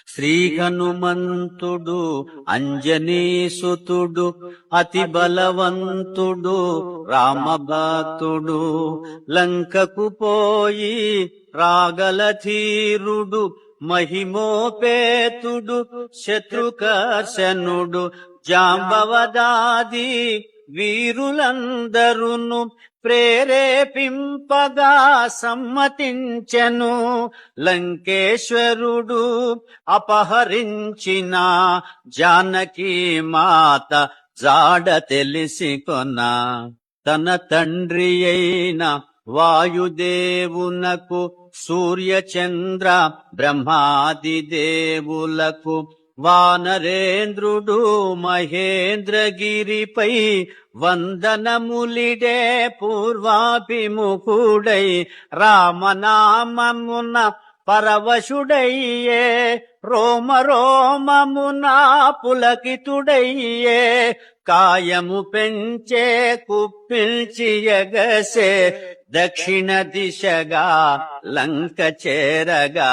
శ్రీ హనుమంతుడు అంజనీసుతుడు అతి బలవంతుడు రామభక్తుడు లంకకు పోయి రాగల ధీరుడు మహిమోపేతుడు శత్రుకర్షణుడు జాంబవదాది వీరులందరును ప్రేరేపింపగా సమ్మతించెను. లంకేశ్వరుడు అపహరించిన జానకి మాత జాడ తెలిసి కొన తన తండ్రి అయిన వాయుదేవునకు సూర్యచంద్ర బ్రహ్మాది దేవులకు వానరేంద్రుడు మహేంద్రగిరిపై వందనములిడే పూర్వాభిముఖుడై రామనామమున పరవశుడయ్యే రోమ రోమమున పులకితుడయ్యే కాయము పెంచే కుప్పిల్చి ఎగసే దక్షిణ దిశగా లంక చేరగా